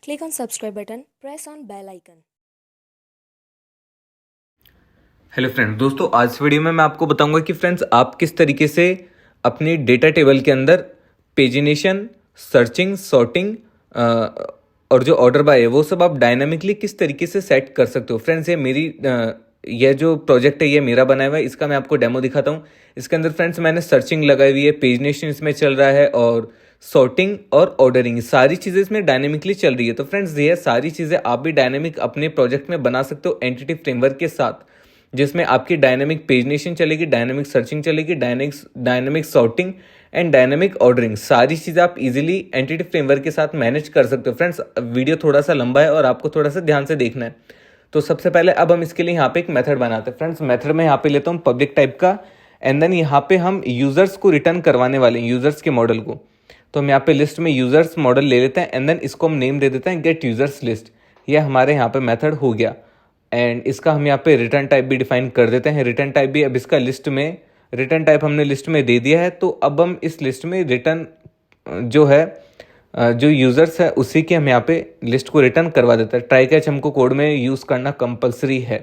Click on subscribe button, press on bell icon. Hello friends, दोस्तों आज इस video में मैं आपको बताऊंगा कि फ्रेंड्स आप किस तरीके से अपनी डेटा टेबल के अंदर पेजिनेशन, सर्चिंग, सॉर्टिंग और जो ऑर्डर बाय है वो सब आप डायनामिकली किस तरीके से सेट कर सकते हो। फ्रेंड्स ये जो प्रोजेक्ट है ये मेरा बनाया हुआ है, इसका मैं आपको डेमो दिखाता हूँ। इसके अंदर फ्रेंड्स मैंने सर्चिंग लगाई हुई है, पेजिनेशन इसमें चल रहा है और सॉर्टिंग और ऑर्डरिंग सारी चीज़ें इसमें डायनेमिकली चल रही है। तो फ्रेंड्स ये सारी चीज़ें आप भी डायनेमिक अपने प्रोजेक्ट में बना सकते हो एंटिटी फ्रेमवर्क के साथ, जिसमें आपकी डायनेमिक पेजिनेशन चलेगी, डायनेमिक सर्चिंग चलेगी, dynamic sorting and dynamic ordering सारी चीज़ें आप इजीली एंटिटी फ्रेमवर्क के साथ मैनेज कर सकते हो। फ्रेंड्स वीडियो थोड़ा सा लंबा है और आपको थोड़ा सा ध्यान से देखना है। तो सबसे पहले अब हम इसके लिए यहाँ पे एक मेथड बनाते हैं। फ्रेंड्स मेथड में यहाँ पे लेता हूँ पब्लिक टाइप का, एंड देन यहाँ पे हम यूजर्स को रिटर्न करवाने वाले हैं, यूजर्स के मॉडल को। तो हम यहाँ पे लिस्ट में यूजर्स मॉडल ले लेते हैं एंड देन इसको हम नेम दे देते हैं गेट यूजर्स लिस्ट। ये हमारे यहाँ पे मेथड हो गया एंड इसका हम यहाँ पे रिटर्न टाइप भी डिफाइन कर देते हैं। रिटर्न टाइप भी अब इसका लिस्ट में, रिटर्न टाइप हमने लिस्ट में दे दिया है। तो अब हम इस लिस्ट में रिटर्न जो है जो यूजर्स है उसी की हम यहाँ पे लिस्ट को रिटर्न करवा देते हैं। ट्राई कैच हमको कोड में यूज करना कंपलसरी है।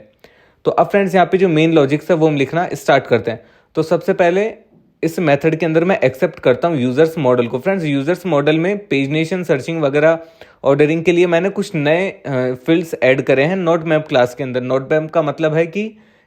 तो अब फ्रेंड्स यहाँ पे जो मेन लॉजिक्स है वो हम लिखना स्टार्ट करते हैं। तो सबसे पहले इस मेथड के अंदर मैं एक्सेप्ट करता हूँ यूजर्स मॉडल को। फ्रेंड्स यूजर्स मॉडल में पेजिनेशन, सर्चिंग वगैरह ऑर्डरिंग के लिए मैंने कुछ नए फील्ड्स ऐड करे हैं नोट मैप क्लास के अंदर। नोट मैप का मतलब है कि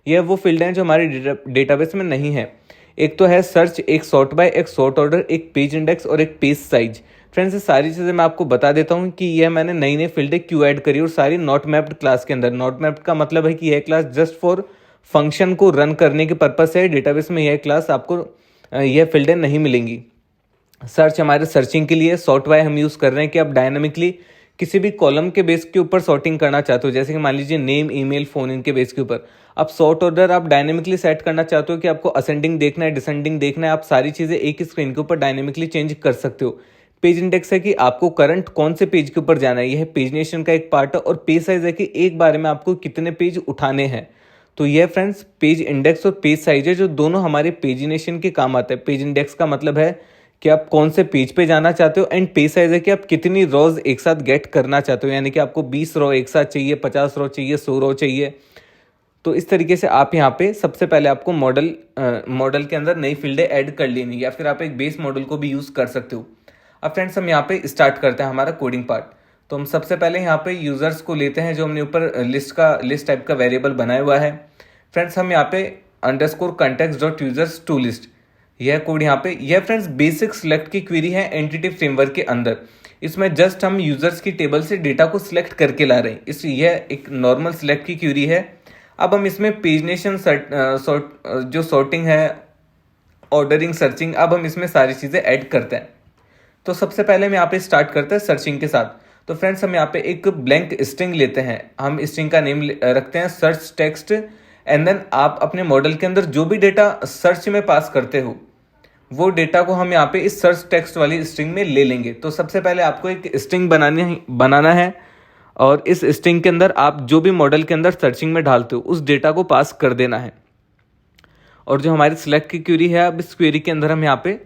यह वो फील्ड हैं जो हमारे डेटाबेस में नहीं है। एक तो है सर्च, एक सॉर्ट बाय, एक सॉर्ट ऑर्डर, एक पेज इंडेक्स और एक पेज साइज। फ्रेंड्स ये सारी चीज़ें मैं आपको बता देता हूँ कि यह मैंने नई नई फील्डें क्यों ऐड करी और सारी नॉट मैप्ड क्लास के अंदर। नॉट मैप्ड का मतलब है कि यह क्लास जस्ट फॉर फंक्शन को रन करने के पर्पज से डेटाबेस में यह क्लास आपको यह फील्डें नहीं मिलेंगी। सर्च हमारे सर्चिंग के लिए, सॉर्ट बाय हम यूज़ कर रहे हैं कि आप डायनामिकली किसी भी कॉलम के बेस के ऊपर सॉर्टिंग करना चाहते हो, जैसे कि मान लीजिए नेम, ईमेल, फोन, इनके बेस के ऊपर। अब सॉर्ट ऑर्डर आप डायनेमिकली सेट करना चाहते हो कि आपको असेंडिंग देखना है, डिसेंडिंग देखना है, आप सारी चीज़ें एक ही स्क्रीन के ऊपर डायनेमिकली चेंज कर सकते हो। पेज इंडेक्स है कि आपको करंट कौन से पेज के ऊपर जाना है, यह पेजिनेशन का एक पार्ट है। और पेज साइज है कि एक बार में आपको कितने पेज उठाने हैं। तो यह फ्रेंड्स पेज इंडेक्स और पेज साइज है जो दोनों हमारे पेजिनेशन के काम आते हैं। पेज इंडेक्स का मतलब है कि आप कौन से पेज पे जाना चाहते हो एंड पेज साइज है कि आप कितनी रोज एक साथ गेट करना चाहते हो, यानी कि आपको 20 रो एक साथ चाहिए, 50 रो चाहिए, 100 रो चाहिए। तो इस तरीके से आप यहाँ पे सबसे पहले आपको मॉडल के अंदर नई फील्डें ऐड कर लेनी, या फिर आप एक बेस मॉडल को भी यूज़ कर सकते हो। अब फ्रेंड्स हम यहाँ पे स्टार्ट करते हैं हमारा कोडिंग पार्ट। तो हम सबसे पहले यहाँ पे यूजर्स को लेते हैं जो हमने ऊपर लिस्ट टाइप का वेरिएबल बनाया हुआ है। फ्रेंड्स हम यहाँ पे underscore context dot users to list, यह कोड यहाँ पे, यह फ्रेंड्स बेसिक सिलेक्ट की क्वेरी है एंटिटी फ्रेमवर्क के अंदर। इसमें जस्ट हम यूजर्स की टेबल से डेटा को सिलेक्ट करके ला रहे हैं, इसलिए यह एक नॉर्मल सिलेक्ट की क्वेरी है। अब हम इसमें पेजिनेशन, जो सॉर्टिंग है, ऑर्डरिंग, सर्चिंग, अब हम इसमें सारी चीज़ें ऐड करते हैं। तो सबसे पहले हम यहाँ पे स्टार्ट करते हैं सर्चिंग के साथ। तो फ्रेंड्स हम यहाँ पे एक ब्लैंक स्ट्रिंग लेते हैं, हम स्ट्रिंग का नेम रखते हैं सर्च टेक्स्ट, एंड देन आप अपने मॉडल के अंदर जो भी डेटा सर्च में पास करते हो वो डेटा को हम यहाँ पे इस सर्च टेक्स्ट वाली स्ट्रिंग में ले लेंगे। तो सबसे पहले आपको एक स्ट्रिंग बनाना है और इस स्ट्रिंग के अंदर आप जो भी मॉडल के अंदर सर्चिंग में डालते हो उस डेटा को पास कर देना है। और जो हमारी सिलेक्ट की क्वेरी है, अब इस क्वेरी के अंदर हम यहाँ पे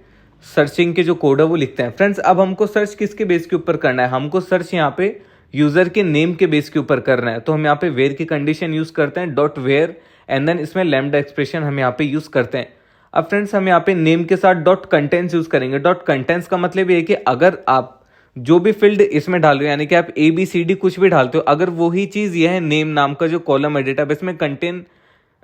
सर्चिंग के जो कोड है वो लिखते हैं। फ्रेंड्स अब हमको सर्च किसके बेस के ऊपर करना है, हमको सर्च यहाँ पे यूजर के नेम के बेस के ऊपर करना है। तो हम यहाँ पे वेयर की कंडीशन यूज करते हैं, डॉट वेयर, एंड देन इसमें लैम्डा एक्सप्रेशन हम यहाँ पे यूज करते हैं। अब फ्रेंड्स हम यहाँ पे नेम के साथ डॉट कंटेंट्स यूज करेंगे। डॉट कंटेंट्स का मतलब ये है कि अगर आप जो भी फील्ड इसमें डाल रहे हो, यानी कि आप ABCD कुछ भी डालते हो, अगर वही चीज यह नेम नाम का जो कॉलम है डेटाबेस में कंटेन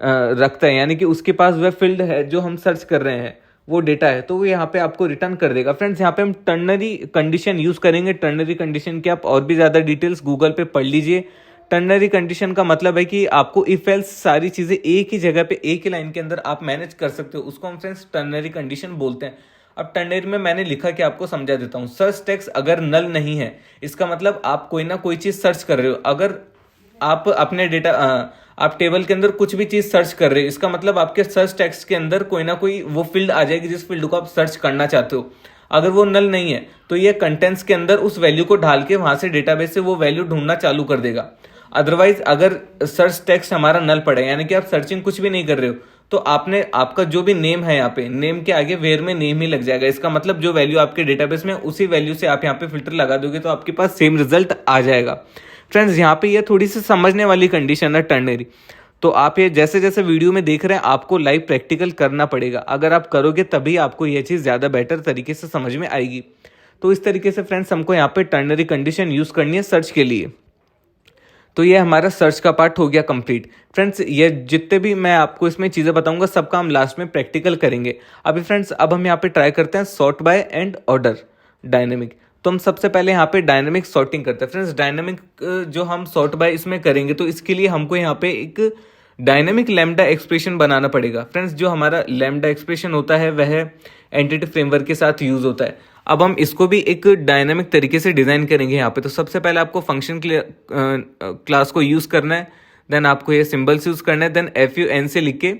रखता है, यानी कि उसके पास वह फील्ड है जो हम सर्च कर रहे हैं, वो डेटा है, तो वो यहाँ पे आपको रिटर्न कर देगा। फ्रेंड्स यहाँ पे हम टर्नरी कंडीशन यूज करेंगे। टर्नरी कंडीशन की आप और भी ज्यादा डिटेल्स गूगल पे पढ़ लीजिए। टर्नरी कंडीशन का मतलब है कि आपको इफ एल्स सारी चीजें एक ही जगह पे एक ही लाइन के अंदर आप मैनेज कर सकते हो, उसको हम फ्रेंड्स टर्नरी कंडीशन बोलते हैं। अब टर्नरी में मैंने लिखा कि आपको समझा देता हूँ। सर्च टेक्स्ट अगर नल नहीं है, इसका मतलब आप कोई ना कोई चीज सर्च कर रहे हो। अगर आप अपने डेटा आप टेबल के अंदर कुछ भी चीज सर्च कर रहे हो, इसका मतलब आपके सर्च टेक्स्ट के अंदर कोई ना कोई वो फील्ड आ जाएगी जिस फील्ड को आप सर्च करना चाहते हो। अगर वो नल नहीं है तो ये कंटेंट्स के अंदर उस वैल्यू को ढाल के वहां से डेटाबेस से वो वैल्यू ढूंढना चालू कर देगा। अदरवाइज अगर सर्च टेक्स्ट हमारा नल पड़े, यानी कि आप सर्चिंग कुछ भी नहीं कर रहे हो, तो आपने आपका जो भी नेम है यहाँ पे, नेम के आगे वेयर में नेम ही लग जाएगा। इसका मतलब जो वैल्यू आपके डेटाबेस में उसी वैल्यू से आप यहाँ पे फिल्टर लगा दोगे तो आपके पास सेम रिजल्ट आ जाएगा। फ्रेंड्स यहाँ पे ये थोड़ी सी समझने वाली कंडीशन है टर्नरी। तो आप ये जैसे जैसे वीडियो में देख रहे हैं आपको लाइव प्रैक्टिकल करना पड़ेगा। अगर आप करोगे तभी आपको ये चीज़ ज़्यादा बेटर तरीके से समझ में आएगी। तो इस तरीके से फ्रेंड्स हमको यहाँ पे टर्नरी कंडीशन यूज़ करनी है सर्च के लिए। तो ये हमारा सर्च का पार्ट हो गया कंप्लीट। फ्रेंड्स ये जितने भी मैं आपको इसमें चीज़ें बताऊंगा सबका हम लास्ट में प्रैक्टिकल करेंगे। अभी फ्रेंड्स अब हम यहाँ पे ट्राई करते हैं sort by and order dynamic. तो हम सबसे पहले यहाँ पे डायनेमिक सॉर्टिंग करते हैं। फ्रेंड्स डायनेमिक जो हम सॉर्ट बाय इसमें करेंगे तो इसके लिए हमको यहाँ पे एक डायनेमिक लैम्डा एक्सप्रेशन बनाना पड़ेगा। फ्रेंड्स जो हमारा लैम्डा एक्सप्रेशन होता है वह एंटिटी फ्रेमवर्क के साथ यूज होता है। अब हम इसको भी एक डायनामिक तरीके से डिज़ाइन करेंगे यहाँ पे। तो सबसे पहले आपको फंक्शन क्लास को यूज़ करना है, देन आपको ये सिंबल्स यूज़ करना है, देन FUN से लिख के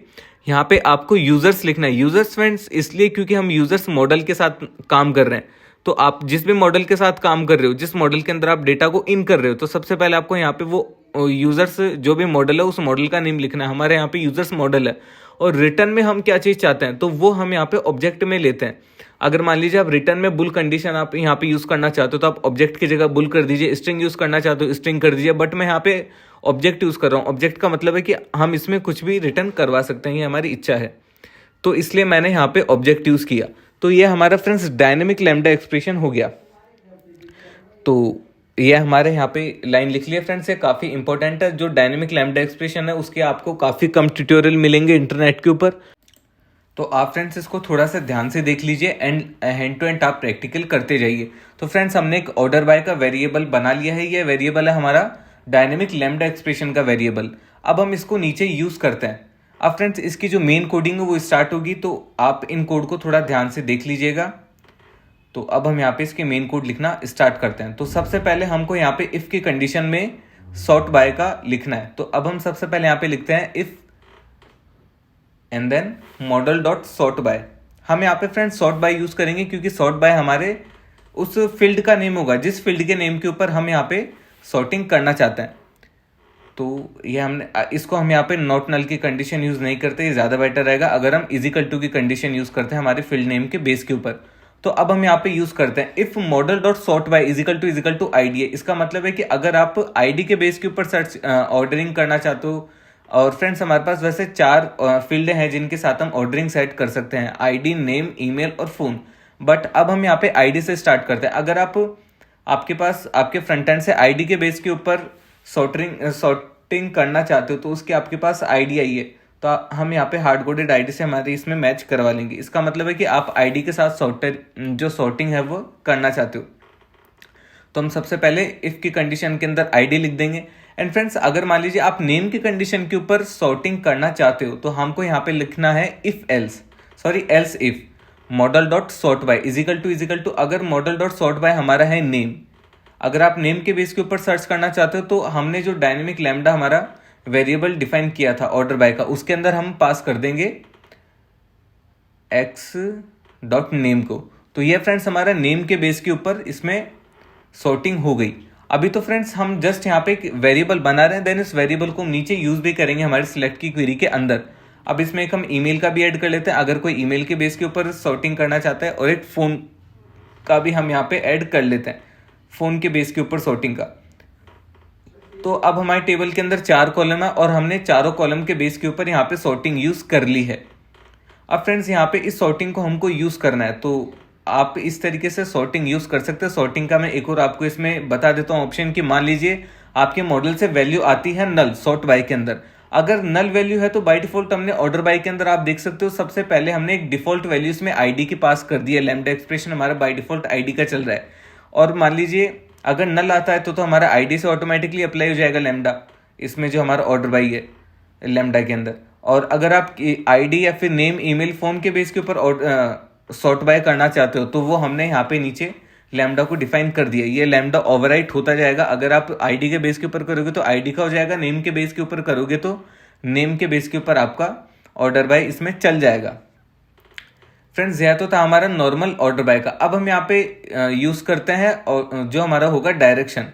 यहाँ पे आपको यूज़र्स लिखना है। यूज़र्स फ्रेंड्स इसलिए क्योंकि हम यूज़र्स मॉडल के साथ काम कर रहे हैं। तो आप जिस भी मॉडल के साथ काम कर रहे हो, जिस मॉडल के अंदर आप डेटा को इन कर रहे हो, तो सबसे पहले आपको यहाँ पे वो यूज़र्स जो भी मॉडल है उस मॉडल का नेम लिखना है। हमारे यहाँ पे यूज़र्स मॉडल है और रिटर्न में हम क्या चीज़ चाहते हैं तो वो हम यहाँ पे ऑब्जेक्ट में लेते हैं। अगर मान लीजिए आप रिटर्न में बुल कंडीशन आप यहाँ पे यूज़ करना चाहते हो तो आप ऑब्जेक्ट की जगह बुल कर दीजिए। स्ट्रिंग यूज़ करना चाहते हो स्ट्रिंग कर दीजिए, बट मैं यहाँ पे ऑब्जेक्ट यूज़ कर रहा हूँ। ऑब्जेक्ट का मतलब है कि हम इसमें कुछ भी रिटर्न करवा सकते हैं, ये हमारी इच्छा है। तो इसलिए मैंने यहाँ पे ऑब्जेक्ट यूज़ किया। तो ये हमारा फ्रेंड्स डायनेमिक लैम्डा एक्सप्रेशन हो गया। तो ये हमारे यहाँ पे लाइन लिख लिया फ्रेंड्स, ये काफ़ी इंपॉर्टेंट है। जो डायनेमिक लैम्डा एक्सप्रेशन है उसके आपको काफ़ी कम ट्यूटोरियल मिलेंगे इंटरनेट के ऊपर। तो आप फ्रेंड्स इसको थोड़ा सा ध्यान से देख लीजिए एंड हैंड टू हैंड आप प्रैक्टिकल करते जाइए। तो फ्रेंड्स हमने एक ऑर्डर बाय का वेरिएबल बना लिया है। ये वेरिएबल है हमारा डायनेमिक लैम्डा एक्सप्रेशन का वेरिएबल। अब हम इसको नीचे यूज़ करते हैं। अब फ्रेंड्स इसकी जो मेन कोडिंग है वो स्टार्ट होगी, तो आप इन कोड को थोड़ा ध्यान से देख लीजिएगा। तो अब हम यहाँ पे इसके मेन कोड लिखना स्टार्ट करते हैं। तो सबसे पहले हमको यहाँ पे इफ़ की कंडीशन में सॉर्ट बाय का लिखना है। तो अब हम सबसे पहले यहाँ पे लिखते हैं if and then model dot sort by. हम यहाँ पे फ्रेंड्स सॉर्ट बाय यूज़ करेंगे क्योंकि सॉर्ट बाय हमारे उस फील्ड का नेम होगा जिस फील्ड के नेम के ऊपर हम यहाँ पे सॉर्टिंग करना चाहते हैं। तो ये हमने इसको हम यहाँ पे नॉट नल की कंडीशन यूज़ नहीं करते, ये ज़्यादा बेटर रहेगा अगर हम इजिकल टू की कंडीशन यूज़ करते हैं हमारे फील्ड नेम के बेस के ऊपर। तो अब हम यहाँ पे यूज़ करते हैं if model dot sort by is equal to ID। इसका मतलब है कि अगर आप ID के बेस के ऊपर सर्च ऑर्डरिंग करना चाहते हो, और फ्रेंड्स हमारे पास वैसे 4 फील्ड हैं जिनके साथ हम ऑर्डरिंग सेट कर सकते हैं, ID, नेम, ईमेल और फ़ोन। बट अब हम यहाँ पे ID से स्टार्ट करते हैं। अगर आपके पास आपके फ्रंट एंड से ID के बेस के ऊपर सॉर्टिंग करना चाहते हो तो उसके आपके पास ID आई है, तो हम यहाँ पे हार्ड कोडेड ID से हमारे इसमें मैच करवा लेंगे। इसका मतलब है कि आप ID के साथ जो सॉर्टिंग है वो करना चाहते हो। तो हम सबसे पहले इफ़ की कंडीशन के अंदर ID लिख देंगे। एंड फ्रेंड्स अगर मान लीजिए आप नेम की कंडीशन के ऊपर सॉर्टिंग करना चाहते हो तो हमको यहाँ पे लिखना है else if model dot sort by is equal to अगर मॉडल डॉट सॉर्ट बाय हमारा है नेम, अगर आप नेम के बेस के ऊपर सर्च करना चाहते हो तो हमने जो डायनेमिक लैम्डा हमारा वेरिएबल डिफाइन किया था ऑर्डर बाय का, उसके अंदर हम पास कर देंगे x डॉट नेम को। तो ये फ्रेंड्स हमारा नेम के बेस के ऊपर इसमें सॉर्टिंग हो गई। अभी तो फ्रेंड्स हम जस्ट यहाँ पे एक वेरिएबल बना रहे हैं, देन इस वेरिएबल को हम नीचे यूज भी करेंगे हमारे सिलेक्ट की क्वेरी के अंदर। अब इसमें एक हम ईमेल का भी ऐड कर लेते हैं अगर कोई ईमेल के बेस के ऊपर सॉर्टिंग करना चाहता है, और एक फ़ोन का भी हम यहाँ पे ऐड कर लेते हैं, फ़ोन के बेस के ऊपर सॉर्टिंग का। तो अब हमारे टेबल के अंदर 4 कॉलम है और हमने चारों कॉलम के बेस के ऊपर यहाँ पे सॉर्टिंग यूज़ कर ली है। अब फ्रेंड्स यहाँ पे इस सॉर्टिंग को हमको यूज़ करना है, तो आप इस तरीके से सॉर्टिंग यूज़ कर सकते हैं। सॉर्टिंग का मैं एक और आपको इसमें बता देता हूँ ऑप्शन कि मान लीजिए आपके मॉडल से वैल्यू आती है नल सॉर्ट बाय के अंदर। अगर नल वैल्यू है तो बाय डिफॉल्ट हमने ऑर्डर बाय के अंदर आप देख सकते हो सबसे पहले हमने एक डिफॉल्ट वैल्यू इसमें ID की पास कर दी है। लैम्डा एक्सप्रेशन हमारा बाय डिफॉल्ट ID का चल रहा है, और मान लीजिए अगर नल आता है तो हमारा ID से ऑटोमेटिकली अप्लाई हो जाएगा लैम्डा इसमें जो हमारा ऑर्डर बाय है लैम्डा के अंदर। और अगर आप ID या फिर नेम, ईमेल, फ़ोन के बेस के ऊपर सॉर्ट बाय करना चाहते हो तो वो हमने यहाँ पे नीचे लैम्डा को डिफाइन कर दिया। ये लैम्डा ओवरराइट होता जाएगा। अगर आप ID के बेस के ऊपर करोगे तो ID का हो जाएगा, नेम के बेस के ऊपर करोगे तो नेम के बेस के ऊपर आपका ऑर्डर बाय इसमें चल जाएगा। फ्रेंड्स यह तो था हमारा नॉर्मल ऑर्डर बाय का। अब हम यहाँ पे यूज़ करते हैं और जो हमारा होगा डायरेक्शन।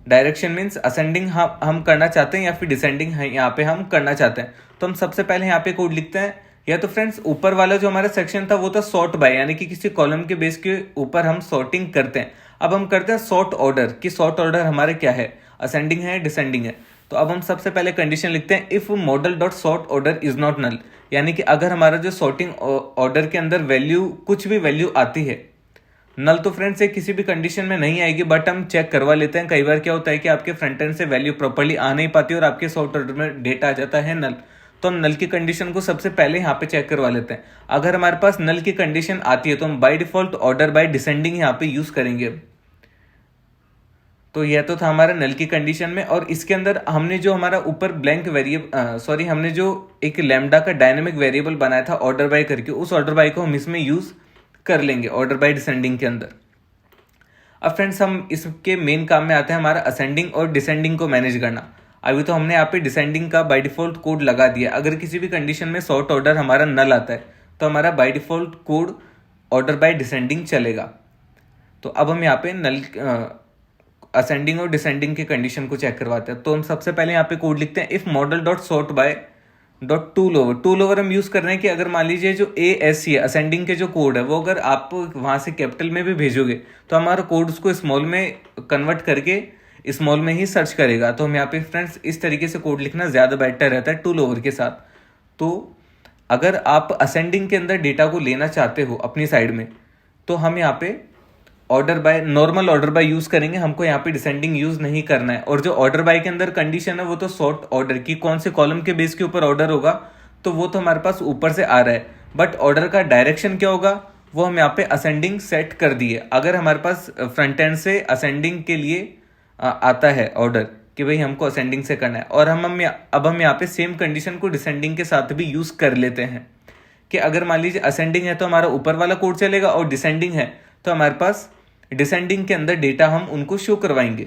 डायरेक्शन मीन्स असेंडिंग हम करना चाहते हैं या फिर डिसेंडिंग यहाँ पे हम करना चाहते हैं। तो हम सबसे पहले यहाँ पे कोड लिखते हैं। या तो फ्रेंड्स ऊपर वाला जो हमारा सेक्शन था वो था सॉर्ट बाय, यानी कि किसी कॉलम के बेस के ऊपर हम सॉर्टिंग करते हैं। अब हम करते हैं सॉर्ट ऑर्डर, कि सॉर्ट ऑर्डर हमारे क्या है, असेंडिंग है डिसेंडिंग है। तो अब हम सबसे पहले कंडीशन लिखते हैं, if model dot sort order is not null, यानी कि अगर हमारा जो सॉर्टिंग ऑर्डर के अंदर वैल्यू कुछ भी वैल्यू आती है, नल तो फ्रेंड्स ये किसी भी कंडीशन में नहीं आएगी, बट हम चेक करवा लेते हैं। कई बार क्या होता है कि आपके फ्रंट एंड से वैल्यू प्रॉपर्ली आ नहीं पाती और आपके सॉर्ट ऑर्डर में डेटा आ जाता है नल। तो हम नल की कंडीशन को सबसे पहले यहाँ पे चेक करवा लेते हैं। अगर हमारे पास नल की कंडीशन आती है तो हम by default order by descending यहाँ पे यूज करेंगे। तो यह तो था हमारा नल की कंडीशन में, और इसके अंदर हमने जो हमारा ऊपर ब्लैंक वेरिएबल हमने जो एक लैम्डा का डायनेमिक वेरिएबल बनाया था ऑर्डर बाय करके, उस ऑर्डर बाय को हम इसमें यूज कर लेंगे ऑर्डर बाय डिसेंडिंग के अंदर। अब फ्रेंड्स हम इसके मेन काम में आते हैं, हमारा असेंडिंग और डिसेंडिंग को मैनेज करना। अभी तो हमने यहाँ पे डिसेंडिंग का बाय डिफॉल्ट कोड लगा दिया। अगर किसी भी कंडीशन में सॉर्ट ऑर्डर हमारा नल आता है तो हमारा by default code order by descending चलेगा। तो अब हम यहाँ पे नल असेंडिंग और डिसेंडिंग की कंडीशन को चेक करवाते हैं। तो हम सबसे पहले यहाँ पे कोड लिखते हैं, if model dot sort bye dot tool over. Tool over हम यूज कर रहे हैं कि अगर मान लीजिए जो ASC है असेंडिंग के जो कोड है वो अगर आप वहां से कैपिटल में भी भेजोगे तो हमारा कोड उसको स्मॉल में कन्वर्ट करके स्मॉल में ही सर्च करेगा। तो हम यहाँ पे फ्रेंड्स इस तरीके से कोड लिखना ज्यादा बेटर रहता है टूल ओवर के साथ। तो अगर आप असेंडिंग के अंदर डेटा को लेना चाहते हो अपनी साइड में तो हम यहाँ पे order by normal order by use करेंगे, हमको यहाँ पे डिसेंडिंग यूज नहीं करना है। और जो ऑर्डर बाय के अंदर कंडीशन है वो तो सॉर्ट ऑर्डर की, कौन से कॉलम के बेस के ऊपर ऑर्डर होगा तो वो तो हमारे पास ऊपर से आ रहा है, बट ऑर्डर का डायरेक्शन क्या होगा वो हम यहाँ पे असेंडिंग सेट कर दिए। अगर हमारे पास फ्रंट एंड से असेंडिंग के लिए आता है ऑर्डर कि भाई हमको असेंडिंग से करना है, और अब हम यहाँ पे सेम कंडीशन को डिसेंडिंग के साथ भी यूज कर लेते हैं कि अगर मान लीजिए असेंडिंग है तो हमारा ऊपर वाला कोड चलेगा और डिसेंडिंग है तो हमारे पास डिसेंडिंग के अंदर डेटा हम उनको शो करवाएंगे।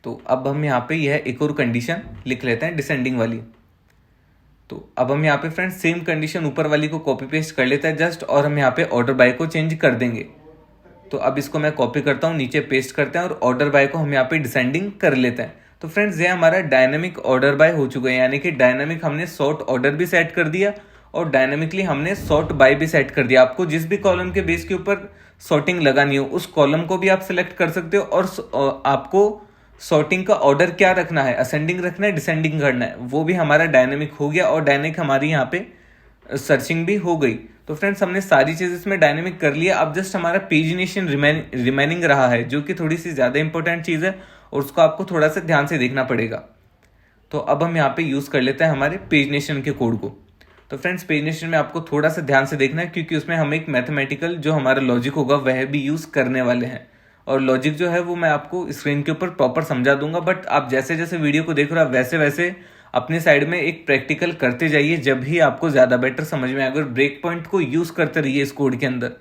तो अब हम यहाँ पे यह एक और कंडीशन लिख लेते हैं डिसेंडिंग वाली। तो अब हम यहाँ पे फ्रेंड्स सेम कंडीशन ऊपर वाली को कॉपी पेस्ट कर लेते हैं जस्ट, और हम यहाँ पे ऑर्डर बाय को चेंज कर देंगे। तो अब इसको मैं कॉपी करता हूँ, नीचे पेस्ट करते हैं और ऑर्डर बाय को हम यहाँ पे डिसेंडिंग कर लेते हैं। तो फ्रेंड्स ये हमारा डायनेमिक ऑर्डर बाय हो चुका है, यानी कि डायनेमिक हमने सॉर्ट ऑर्डर भी सेट कर दिया और डायनेमिकली हमने सॉर्ट बाय भी सेट कर दिया। आपको जिस भी कॉलम के बेस के ऊपर सॉर्टिंग लगानी हो उस कॉलम को भी आप सिलेक्ट कर सकते हो, और आपको सॉर्टिंग का ऑर्डर क्या रखना है, असेंडिंग रखना है डिसेंडिंग करना है, वो भी हमारा डायनेमिक हो गया और डायनेमिक हमारी यहाँ पे सर्चिंग भी हो गई। तो फ्रेंड्स हमने सारी चीज इसमें डायनेमिक कर लिया। अब जस्ट हमारा पेजिनेशन रिमेनिंग रहा है, जो कि थोड़ी सी ज्यादा इंपॉर्टेंट चीज है और उसको आपको थोड़ा सा ध्यान से देखना पड़ेगा। तो अब हम यहाँ पे यूज कर लेते हैं हमारे पेजिनेशन के कोड को। तो फ्रेंड्स पेजिनेशन में आपको थोड़ा सा ध्यान से देखना है क्योंकि उसमें हम एक मैथमेटिकल जो हमारा लॉजिक होगा वह भी यूज करने वाले हैं, और लॉजिक जो है वो मैं आपको स्क्रीन के ऊपर प्रॉपर समझा दूंगा। बट आप जैसे जैसे वीडियो को देख रहे हो वैसे वैसे अपनी साइड में एक प्रैक्टिकल करते जाइए, जब भी आपको ज्यादा बेटर समझ में अगर ब्रेक पॉइंट को यूज करते रहिए इस कोड के अंदर।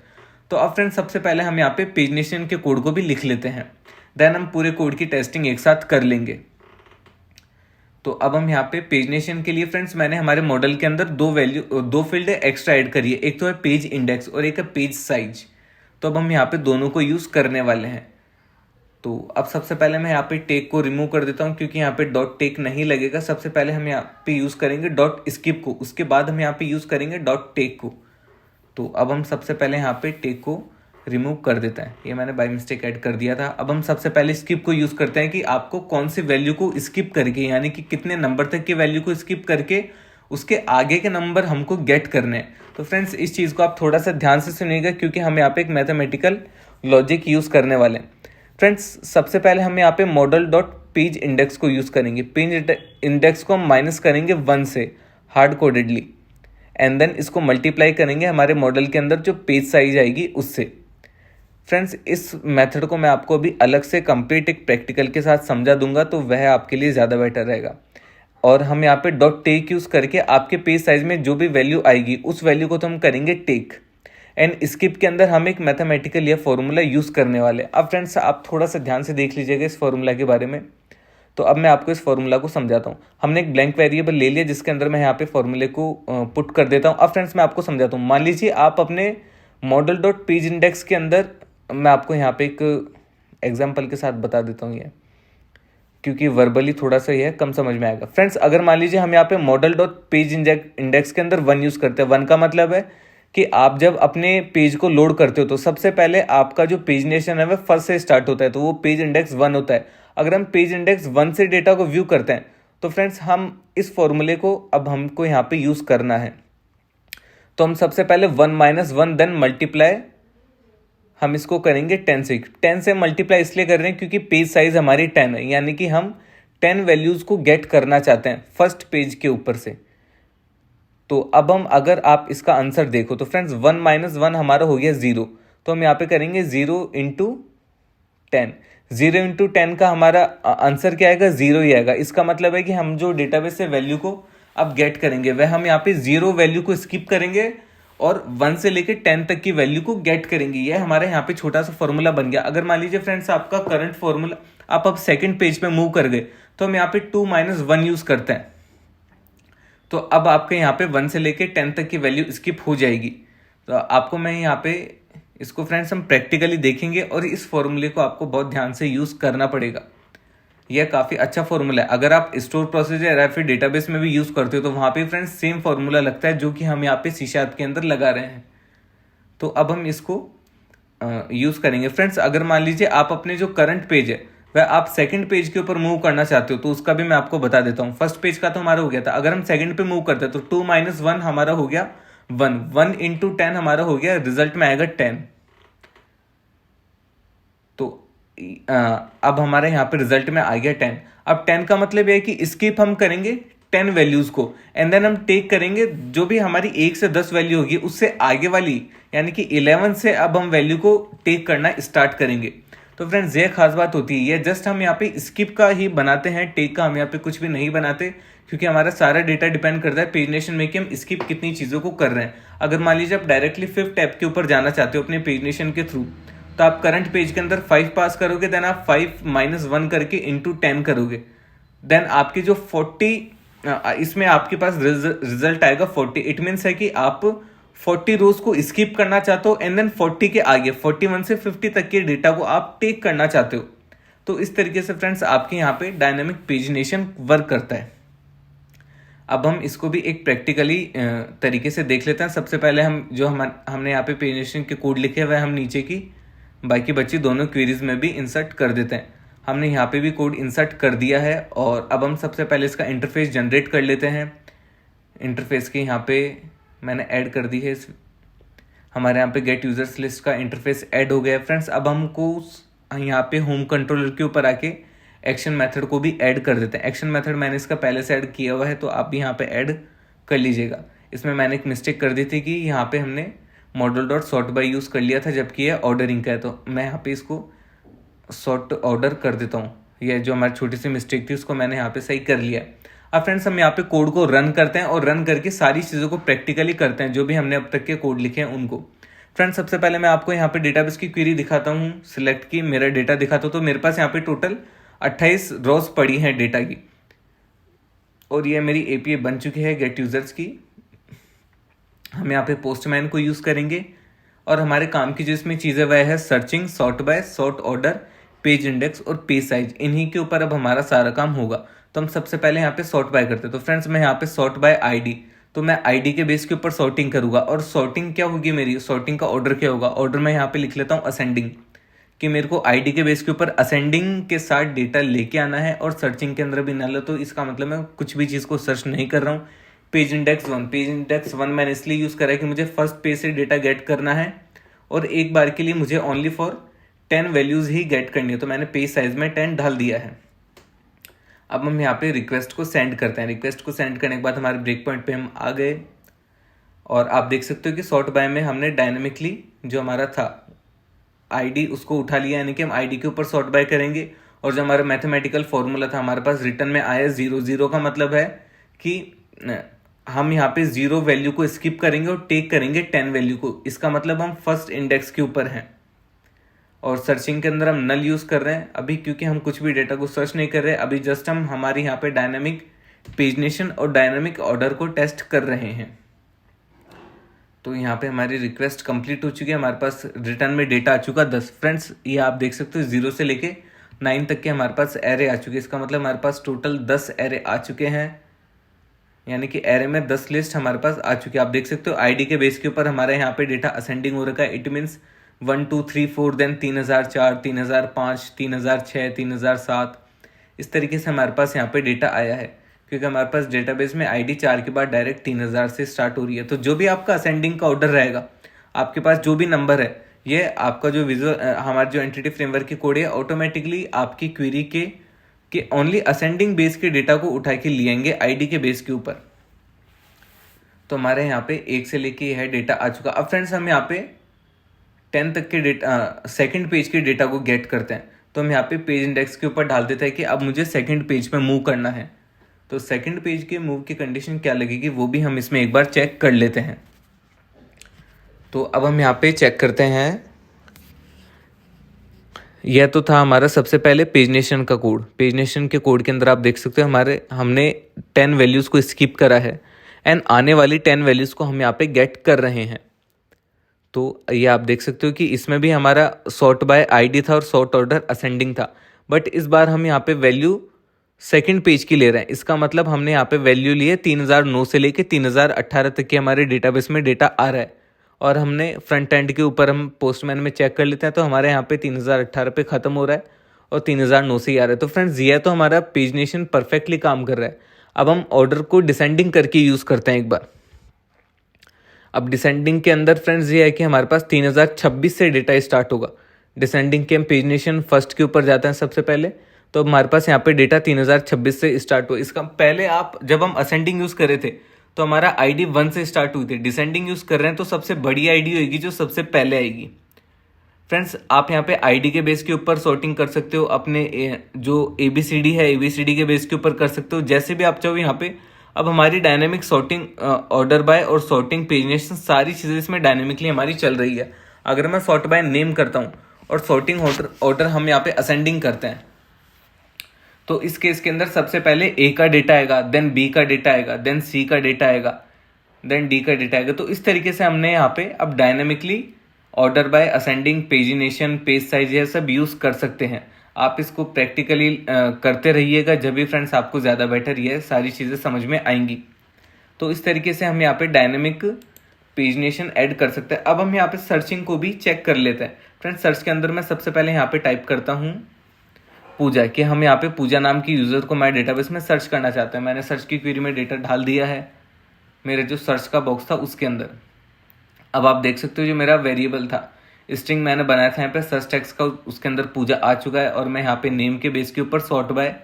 तो अब फ्रेंड्स सबसे पहले हम यहाँ पे पेजिनेशन के कोड को भी लिख लेते हैं, देन हम पूरे कोड की टेस्टिंग एक साथ कर लेंगे। तो अब हम यहाँ पे पेजिनेशन के लिए फ्रेंड्स मैंने हमारे मॉडल के अंदर दो फील्ड एक्स्ट्रा ऐड करी है, एक तो है पेज इंडेक्स और एक है पेज साइज। तो अब हम यहाँ पे दोनों को यूज करने वाले हैं। तो अब सबसे पहले मैं यहाँ पे टेक को रिमूव कर देता हूँ क्योंकि यहाँ पे डॉट टेक नहीं लगेगा। सबसे पहले हम यहाँ पे यूज करेंगे डॉट स्किप को, उसके बाद हम यहाँ पे यूज करेंगे डॉट टेक को। तो अब हम सबसे पहले यहाँ पे टेक को रिमूव कर देता है, ये मैंने बाय मिस्टेक ऐड कर दिया था। अब हम सबसे पहले स्किप को यूज करते हैं कि आपको कौन सी वैल्यू को स्किप करके, यानी कि कितने नंबर तक की वैल्यू को स्किप करके उसके आगे के नंबर हमको गेट करने हैं। तो फ्रेंड्स इस चीज को आप थोड़ा सा ध्यान से सुनिएगा क्योंकि हम यहाँ पे एक मैथमेटिकल लॉजिक यूज करने वाले हैं। फ्रेंड्स सबसे पहले हम यहाँ पे मॉडल डॉट पेज इंडेक्स को यूज करेंगे। पेज इंडेक्स को हम माइनस करेंगे 1 से हार्ड कोडेडली, एंड देन इसको मल्टीप्लाई करेंगे हमारे मॉडल के अंदर जो पेज साइज आएगी उससे। फ्रेंड्स इस मेथड को मैं आपको अभी अलग से कंप्लीट एक प्रैक्टिकल के साथ समझा दूंगा, तो वह आपके लिए ज़्यादा बेटर रहेगा। और हम यहाँ पे डॉट टेक यूज़ करके आपके पेज साइज में जो भी वैल्यू आएगी उस वैल्यू को तो हम करेंगे टेक, एंड स्किप के अंदर हम एक मैथमेटिकल यह फॉर्मूला यूज़ करने वाले। अब फ्रेंड्स आप थोड़ा सा ध्यान से देख लीजिएगा इस फॉर्मूला के बारे में। तो अब मैं आपको इस फॉर्मूला को समझाता हूँ। हमने एक ब्लैंक वेरिएबल ले लिया जिसके अंदर मैं यहाँ पे फॉर्मूले को पुट कर देता हूँ। अब फ्रेंड्स मैं आपको समझाता हूँ। मान लीजिए आप अपने मॉडल डॉट पेज इंडेक्स के अंदर, मैं आपको यहाँ पे एक एग्जाम्पल के साथ बता देता हूँ ये, क्योंकि वर्बली थोड़ा सा यह कम समझ में आएगा। फ्रेंड्स, अगर मान लीजिए हम यहाँ पे मॉडल डॉट पेज इंडेक्स के अंदर 1 यूज़ करते हैं। 1 का मतलब है कि आप जब अपने पेज को लोड करते हो तो सबसे पहले आपका जो पेजनेशन है वह फर्स्ट से स्टार्ट होता है, तो वो पेज इंडेक्स 1 होता है। अगर हम पेज इंडेक्स 1 से डेटा को व्यू करते हैं तो फ्रेंड्स हम इस फॉर्मूले को अब हमको यहाँ पे यूज़ करना है। तो हम सबसे पहले 1 - 1 देन मल्टीप्लाई हम इसको करेंगे 10 से। 10 से मल्टीप्लाई इसलिए कर रहे हैं क्योंकि पेज साइज हमारी 10 है, यानी कि हम 10 वैल्यूज़ को गेट करना चाहते हैं फर्स्ट पेज के ऊपर से। तो अब हम अगर आप इसका आंसर देखो तो फ्रेंड्स 1 - 1 हमारा हो गया 0, तो हम यहाँ पे करेंगे 0 × 10। 0 × 10 का हमारा आंसर क्या आएगा? 0 ही आएगा। इसका मतलब है कि हम जो डेटाबेस से वैल्यू को अब गेट करेंगे वह हम यहाँ पे 0 वैल्यू को स्किप करेंगे और 1 से लेके 10 तक की वैल्यू को गेट करेंगे। यह हमारे यहाँ पे छोटा सा फॉर्मूला बन गया। अगर मान लीजिए फ्रेंड्स आपका करंट फॉर्मूला आप अब सेकंड पेज पे मूव कर गए तो हम यहाँ पे 2 - 1 यूज करते हैं, तो अब आपके यहाँ पे 1 से लेके 10 तक की वैल्यू स्किप हो जाएगी। तो आपको मैं यहाँ पे इसको फ्रेंड्स हम प्रैक्टिकली देखेंगे और इस फॉर्मूले को आपको बहुत ध्यान से यूज करना पड़ेगा। यह काफ़ी अच्छा फॉर्मूला है। अगर आप स्टोर प्रोसीजर या फिर डेटाबेस में भी यूज़ करते हो तो वहाँ पे फ्रेंड्स सेम फॉर्मूला लगता है जो कि हम यहाँ पे C# के अंदर लगा रहे हैं। तो अब हम इसको यूज़ करेंगे। फ्रेंड्स, अगर मान लीजिए आप अपने जो करंट पेज है वह आप सेकंड पेज के ऊपर मूव करना चाहते हो तो उसका भी मैं आपको बता देता हूँ। फर्स्ट पेज का तो हमारा हो गया था। अगर हम सेकंड पे मूव करते हैं तो 2 - 1 हमारा हो गया 1। 1 × 10 हमारा हो गया, रिजल्ट में आएगा 10। तो अब हमारे यहाँ पे रिजल्ट में आ गया 10। अब 10 का मतलब है कि स्किप हम करेंगे 10 वैल्यूज को एंड देन हम टेक करेंगे जो भी हमारी 1 से 10 वैल्यू होगी उससे आगे वाली, यानी कि 11 से अब हम वैल्यू को टेक करना स्टार्ट करेंगे। तो फ्रेंड्स, ये खास बात होती है, ये जस्ट हम यहाँ पे स्किप का ही बनाते हैं, टेक का हम यहाँ पे कुछ भी नहीं बनाते, क्योंकि हमारा सारा डेटा डिपेंड करता है पेजनेशन में कि हम स्किप कितनी चीज़ों को कर रहे हैं। अगर मान लीजिए आप डायरेक्टली 5th टैब के ऊपर जाना चाहते हो अपने पेजनेशन के थ्रू, तो आप करंट पेज के अंदर 5 पास करोगे, देन आप 5 - 1 करके इंटू 10 करोगे, देन आपकी जो 40 इसमें आपके पास रिजल्ट आएगा 40। इट मीन्स है कि आप 40 रोज को स्किप करना चाहते हो एंड देन 40 के आगे 41 से 50 तक के डेटा को आप टेक करना चाहते हो। तो इस तरीके से फ्रेंड्स आपके यहाँ पे डायनामिक पेजिनेशन वर्क करता है। अब हम इसको भी एक प्रैक्टिकली तरीके से देख लेते हैं। सबसे पहले हमने यहाँ पे पेजिनेशन के कोड लिखे हैं वह हम नीचे की बाकी बची दोनों क्वेरीज में भी इंसर्ट कर देते हैं। हमने यहाँ पे भी कोड इंसर्ट कर दिया है और अब हम सबसे पहले इसका इंटरफेस जनरेट कर लेते हैं। इंटरफेस के यहाँ पे मैंने ऐड कर दी है, हमारे यहाँ पे गेट यूजर्स लिस्ट का इंटरफेस ऐड हो गया है। फ्रेंड्स, अब हमको यहाँ पे होम कंट्रोलर के ऊपर आके एक्शन मेथड को भी ऐड कर देते हैं। एक्शन मेथड मैंने इसका पहले से ऐड किया हुआ है, तो आप भी यहाँ पे ऐड कर लीजिएगा। इसमें मैंने एक मिस्टेक कर दी थी कि यहाँ पे हमने model dot sort bye use कर लिया था, जबकि यह ऑर्डरिंग का है, तो मैं यहाँ पे इसको सॉर्ट ऑर्डर कर देता हूँ। यह जो हमारी छोटी सी मिस्टेक थी उसको मैंने यहाँ पे सही कर लिया है। अब फ्रेंड्स, हम यहाँ पे कोड को रन करते हैं और रन करके सारी चीज़ों को प्रैक्टिकली करते हैं जो भी हमने अब तक के कोड लिखे हैं उनको। फ्रेंड्स, सबसे पहले मैं आपको यहाँ पे डेटाबेस की क्वेरी दिखाता हूँ, सिलेक्ट की मेरा डेटा दिखाता हूँ। तो मेरे पास यहाँ पे टोटल 28 रोज पड़ी हैं डेटा की और ये मेरी एपीआई बन चुकी है गेट यूजर्स की। हम यहाँ पे पोस्टमैन को यूज़ करेंगे और हमारे काम की जो इसमें चीज़ें वह है searching, sort by, sort order, page index और पेज साइज। इन्हीं के ऊपर अब हमारा सारा काम होगा। तो हम सबसे पहले यहाँ पे सॉर्ट बाय करते हैं। तो फ्रेंड्स, मैं यहाँ पे सॉर्ट बाय आईडी, तो मैं आईडी के बेस के ऊपर सॉर्टिंग करूंगा। और सॉर्टिंग क्या होगी मेरी, सॉर्टिंग का ऑर्डर क्या होगा, ऑर्डर मैं यहाँ पे लिख लेता हूँ असेंडिंग, कि मेरे को आईडी के बेस के ऊपर असेंडिंग के साथ डेटा लेके आना है और सर्चिंग के अंदर भी ना लो। तो इसका मतलब मैं कुछ भी चीज़ को सर्च नहीं कर रहा हूँ। पेज इंडेक्स 1, पेज इंडेक्स 1 मैंने इसलिए यूज़ करा है कि मुझे फर्स्ट पेज से डेटा गेट करना है और एक बार के लिए मुझे ओनली फॉर 10 वैल्यूज़ ही गेट करनी है। तो मैंने पेज साइज में 10 डाल दिया है। अब हम यहाँ पे रिक्वेस्ट को सेंड करते हैं। रिक्वेस्ट को सेंड करने के बाद हमारे ब्रेक पॉइंट पे हम आ गए और आप देख सकते हो कि सॉर्ट बाय में हमने डायनेमिकली जो हमारा था आईडी उसको उठा लिया, यानी कि हम आईडी के ऊपर सॉर्ट बाय करेंगे। और जो हमारा मैथमेटिकल फॉर्मूला था हमारे पास रिटर्न में आया 0। 0 का मतलब है कि हम यहाँ पे 0 वैल्यू को स्किप करेंगे और टेक करेंगे 10 वैल्यू को। इसका मतलब हम फर्स्ट इंडेक्स के ऊपर हैं। और सर्चिंग के अंदर हम नल यूज़ कर रहे हैं अभी, क्योंकि हम कुछ भी डेटा को सर्च नहीं कर रहे अभी, जस्ट हम हमारे यहाँ पे डायनामिक पेजिनेशन और डायनामिक ऑर्डर को टेस्ट कर रहे हैं। तो यहाँ पे हमारी रिक्वेस्ट कंप्लीट हो चुकी है, हमारे पास रिटर्न में डेटा आ चुका 10। फ्रेंड्स ये आप देख सकते हो 0 से लेके 9 तक के हमारे पास एरे आ चुके हैं। इसका मतलब हमारे पास टोटल 10 एरे आ चुके हैं, यानी कि एरे में 10 लिस्ट हमारे पास आ चुकी है। आप देख सकते हो आईडी के बेस के ऊपर हमारे यहाँ पे डेटा असेंडिंग हो रखा है। इट मीन्स 1 2 3 4 देन 3004, 3005, 3006, 3007, इस तरीके से हमारे पास यहाँ पे डेटा आया है, क्योंकि हमारे पास डेटाबेस में आईडी 4 के बाद डायरेक्ट 3000 से स्टार्ट हो रही है। तो जो भी आपका असेंडिंग का ऑर्डर रहेगा, आपके पास जो भी नंबर है, ये आपका जो विजुअल हमारा जो एंटिटी फ्रेमवर्क की कोड है ऑटोमेटिकली आपकी क्वेरी के ओनली असेंडिंग बेस के डेटा को उठा के लिएंगे आईडी के बेस के ऊपर। तो हमारे यहाँ पे 1 से लेके यह डेटा आ चुका। अब फ्रेंड्स हम यहाँ पे 10 तक के डेटा सेकंड पेज के डेटा को गेट करते हैं। तो हम यहाँ पे पेज इंडेक्स के ऊपर डाल देते हैं कि अब मुझे सेकंड पेज पे मूव करना है। तो सेकंड पेज के मूव की कंडीशन क्या लगेगी वो भी हम इसमें एक बार चेक कर लेते हैं। तो अब हम यहाँ पे चेक करते हैं। यह तो था हमारा सबसे पहले पेजनेशन का कोड। पेजनेशन के कोड के अंदर आप देख सकते हो हमने 10 वैल्यूज़ को स्किप करा है एंड आने वाली 10 वैल्यूज़ को हम यहाँ पे गेट कर रहे हैं। तो ये आप देख सकते हो कि इसमें भी हमारा सॉर्ट बाय आईडी था और सॉर्ट ऑर्डर असेंडिंग था, बट इस बार हम यहाँ पे वैल्यू सेकंड पेज की ले रहे हैं। इसका मतलब हमने यहाँ पे वैल्यू लिए 3009 से लेके 3018 तक के हमारे डेटाबेस में डेटा आ रहा है, और हमने फ्रंट एंड के ऊपर हम पोस्टमैन में चेक कर लेते हैं तो हमारे यहाँ पे 3018 पे ख़त्म हो रहा है और 3009 से ही आ रहा है। तो फ्रेंड्स ये तो हमारा पेजनेशन परफेक्टली काम कर रहा है। अब हम ऑर्डर को डिसेंडिंग करके यूज़ करते हैं एक बार। अब डिसेंडिंग के अंदर फ्रेंड्स ये है कि हमारे पास 3026 से डेटा स्टार्ट होगा। डिसेंडिंग के हम पेजनेशन फर्स्ट के ऊपर जाते हैं सबसे पहले। तो हमारे पास यहाँ पे डेटा 3026 से स्टार्ट हुआ। इसका पहले आप जब हम असेंडिंग यूज़ कर रहे थे तो हमारा आईडी 1 से स्टार्ट हुई थी। डिसेंडिंग यूज़ कर रहे हैं तो सबसे बड़ी आईडी होगी जो सबसे पहले आएगी। फ्रेंड्स आप यहाँ पे आईडी के बेस के ऊपर सॉर्टिंग कर सकते हो, अपने जो ABCD है ABCD के बेस के ऊपर कर सकते हो, जैसे भी आप चाहो यहाँ पे। अब हमारी डायनेमिक सॉर्टिंग ऑर्डर बाय और सॉर्टिंग पेजनेशन सारी चीज़ें इसमें डायनेमिकली हमारी चल रही है। अगर मैं सॉर्ट बाय नेम करता हूँ और सॉर्टिंग ऑर्डर हम यहाँ पे असेंडिंग करते हैं, तो इस केस के अंदर सबसे पहले A का डेटा आएगा, देन B का डेटा आएगा, देन C का डेटा आएगा, देन D का डेटा आएगा। तो इस तरीके से हमने यहाँ पे अब dynamically order by ascending, pagination, page size यह सब यूज़ कर सकते हैं। आप इसको प्रैक्टिकली करते रहिएगा, जब भी फ्रेंड्स आपको ज़्यादा बेटर ये सारी चीज़ें समझ में आएंगी। तो इस तरीके से हम यहाँ पे डायनेमिक पेजिनेशन ऐड कर सकते हैं। अब हम यहाँ पे सर्चिंग को भी चेक कर लेते हैं। फ्रेंड्स सर्च के अंदर मैं सबसे पहले यहाँ पे टाइप करता हूँ पूजा, कि हम यहाँ पे पूजा नाम की यूज़र को मैं डेटाबेस में सर्च करना चाहता हूँ। मैंने सर्च की क्वेरी में डेटा डाल दिया है मेरे जो सर्च का बॉक्स था उसके अंदर। अब आप देख सकते हो जो मेरा वेरिएबल था, स्ट्रिंग मैंने बनाया था यहाँ पे सर्च टेक्स्ट का, उसके अंदर पूजा आ चुका है और मैं यहाँ पे नेम के बेस के ऊपर सॉर्ट बाय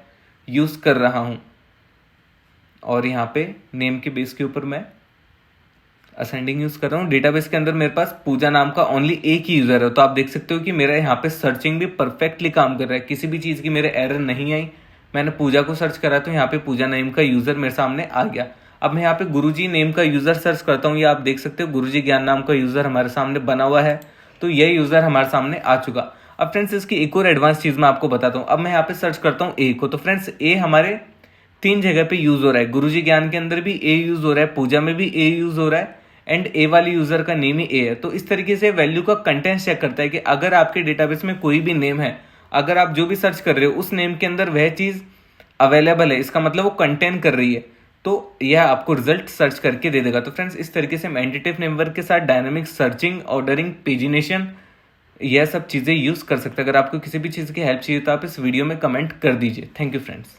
यूज़ कर रहा हूँ और यहाँ पे नेम के बेस के ऊपर मैं असेंडिंग यूज़ कर रहा हूँ। डेटाबेस के अंदर मेरे पास पूजा नाम का ओनली एक ही यूज़र है। तो आप देख सकते हो कि मेरा यहाँ पे सर्चिंग भी परफेक्टली काम कर रहा है, किसी भी चीज़ की मेरे एरर नहीं आई। मैंने पूजा को सर्च करा तो यहाँ पे पूजा नेम का यूज़र मेरे सामने आ गया। अब मैं यहाँ पे गुरुजी नेम का यूज़र सर्च करता हूँ, ये आप देख सकते हो गुरुजी ज्ञान नाम का यूज़र हमारे सामने बना हुआ है। तो ये यूज़र हमारे सामने आ चुका। अब फ्रेंड्स इसकी एक और एडवांस चीज़ मैं आपको बताता हूँ। अब मैं यहाँ पे सर्च करता हूँ ए को, तो फ्रेंड्स ए हमारे 3 जगह पे यूज़ हो रहा है। गुरुजी ज्ञान के अंदर भी ए यूज़ हो रहा है, पूजा में भी ए यूज़ हो रहा है एंड ए वाली यूज़र का नेम ही ए है। तो इस तरीके से वैल्यू का कंटेंट चेक करता है कि अगर आपके डेटाबेस में कोई भी नेम है, अगर आप जो भी सर्च कर रहे हो उस नेम के अंदर वह चीज़ अवेलेबल है, इसका मतलब वो कंटेंट कर रही है, तो यह आपको रिजल्ट सर्च करके दे देगा। तो फ्रेंड्स इस तरीके से हम एंटिटी फ्रेमवर्क के साथ डायनामिक सर्चिंग, ऑर्डरिंग, पेजिनेशन यह सब चीज़ें यूज़ कर सकते हैं। अगर आपको किसी भी चीज़ की हेल्प चाहिए तो आप इस वीडियो में कमेंट कर दीजिए। Thank you friends.